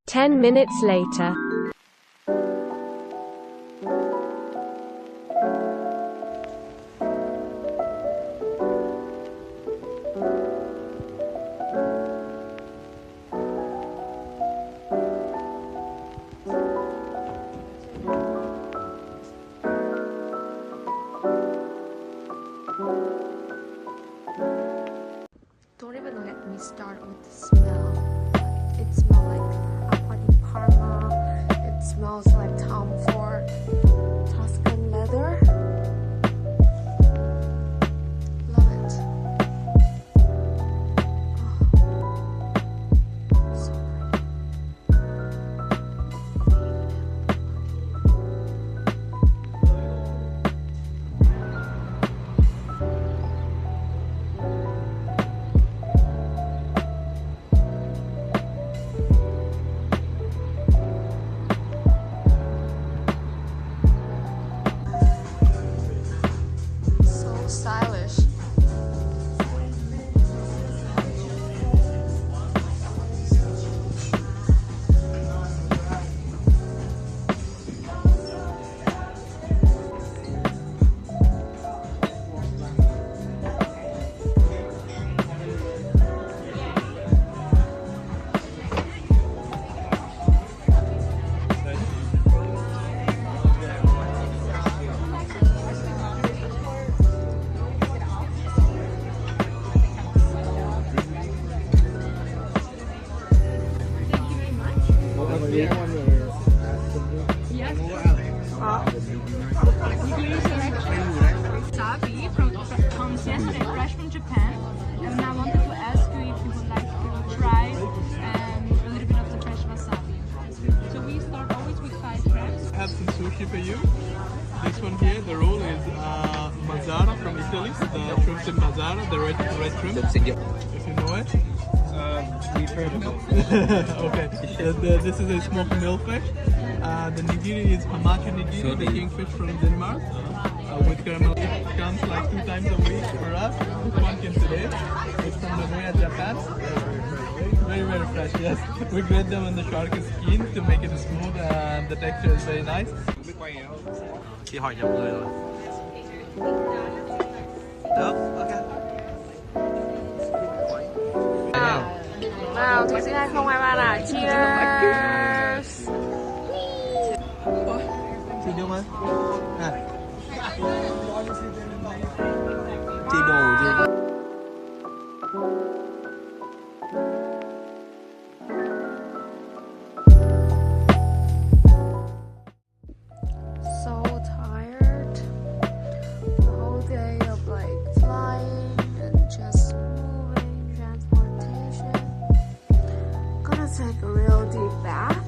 10 minutes later. Don't even let me start with the smell. It smells like apple in Parma. It smells like Tom Ford Tuscan leather. Love it. Oh, so stylish. Wasabi from yesterday, fresh from Japan, and I wanted to ask you if you would like to try a little bit of the fresh wasabi. So we start always with 5 grams. I have some sushi for you. This one here, the roll is mazzara from Italy. The shrimps in mazzara, the red shrimp. If you know it. We've heard of it. Okay. This is a smoked millfish. The nigiri is hamachi nigiri, the kingfish from Denmark. With caramel. It comes like 2 times a week for us. One came today. It's from Nagoya, Japan. Very, very fresh, yes. We grate them on the shark skin to make it smooth and the texture is very nice. Chị hỏi nhầm người rồi. Được, ok. Nào, Thụy Sĩ 2023 nào. Cheers. Chị đưa mà. Chị đồ chị. So tired. The whole day of like flying and just moving, transportation. Gonna take a real deep bath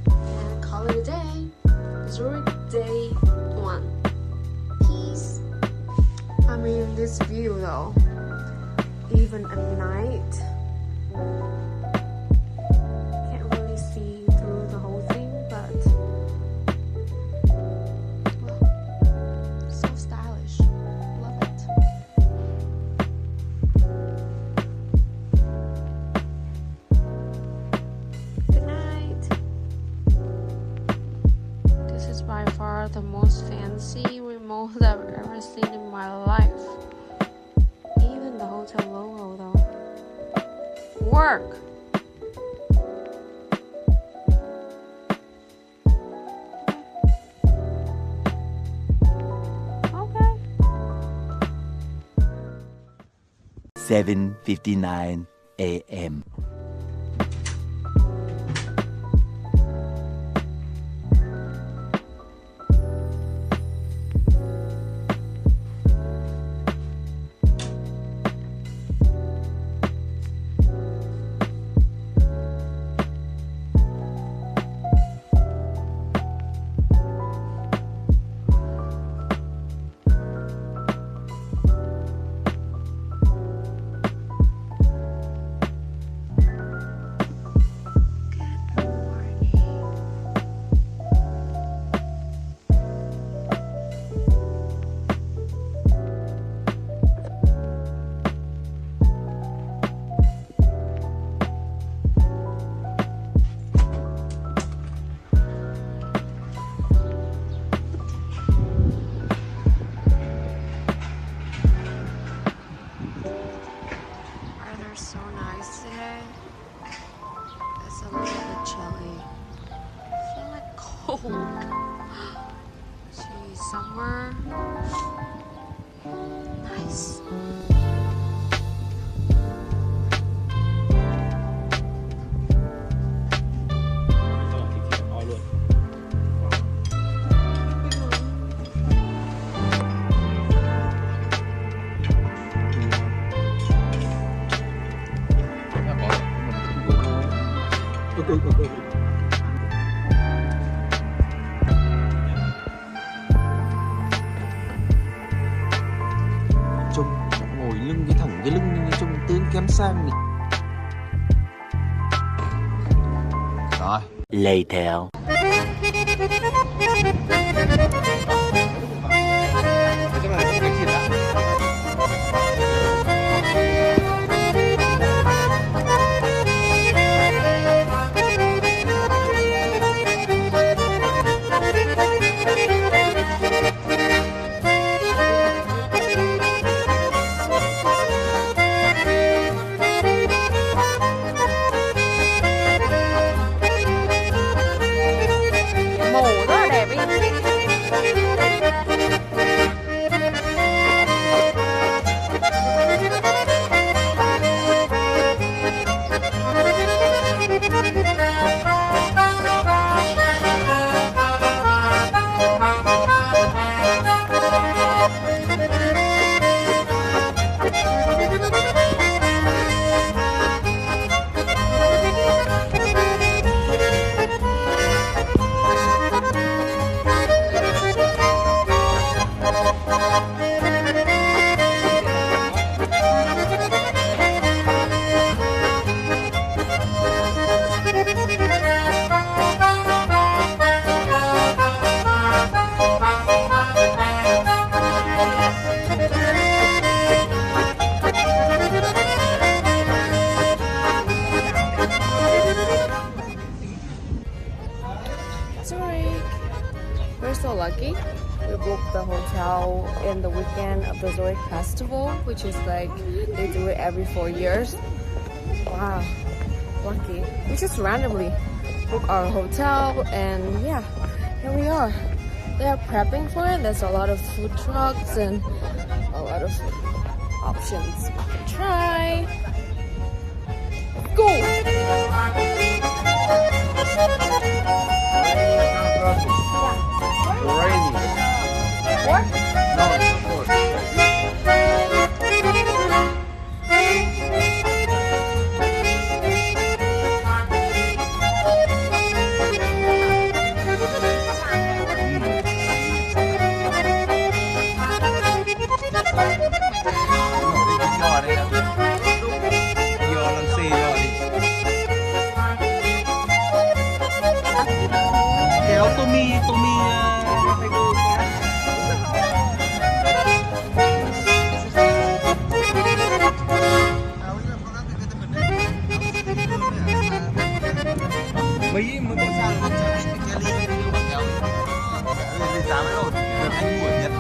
and call it a day. Zurich day 1. Peace. I mean, this view though, even at night, can't really see through the whole thing, but well, so stylish. Love it. Good night. This is by far the most fancy remote I've ever seen in my life. Even the hotel logo though. Work! Okay. 7:59 a.m. Trông ngồi lưng cái thẳng cái lưng như trông tướng kém sang nhỉ. Rồi. Later. Zurich. We're so lucky. We booked the hotel in the weekend of the Zurich Festival, which is like they do it every 4 years. Wow, lucky. We just randomly booked our hotel, and yeah, here we are. They are prepping for it. There's a lot of food trucks and a lot of options to try. Let's go! What? No, it's not good. Kéo Tommy Mỹ mới có sao mà chạy cái ly mà kéo lên giá mới rồi. Anh mua ở Nhật.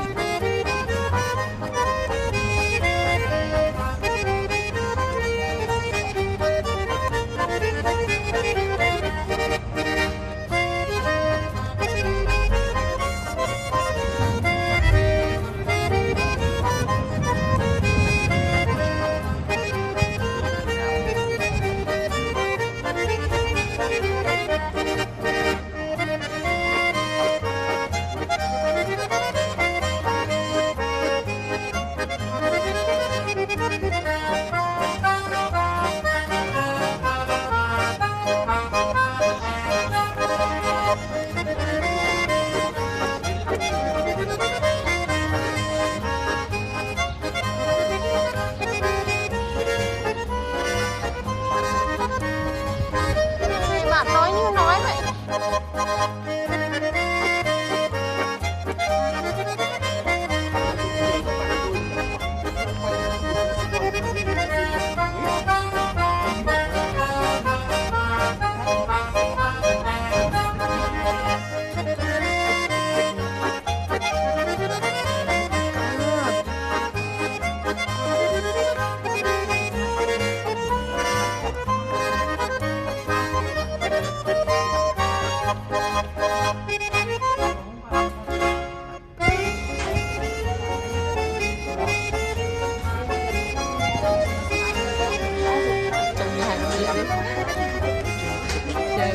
Bạn nói như nói vậy.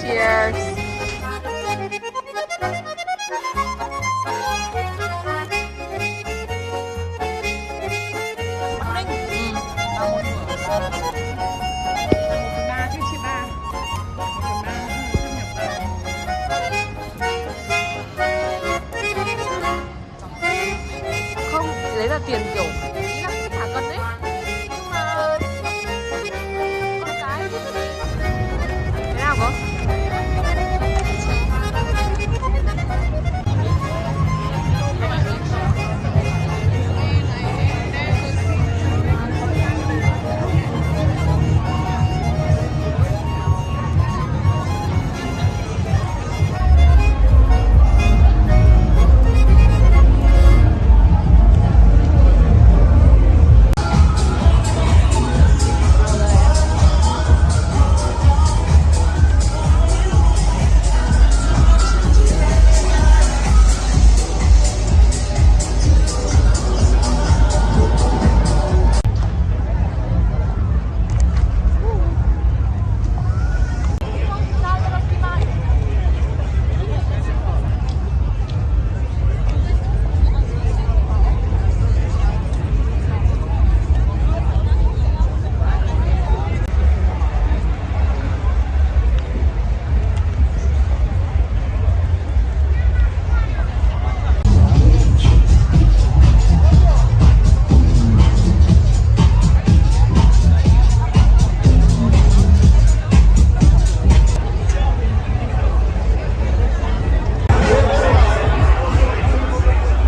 Cheers. Ba chứ chia ba. tiền kiểu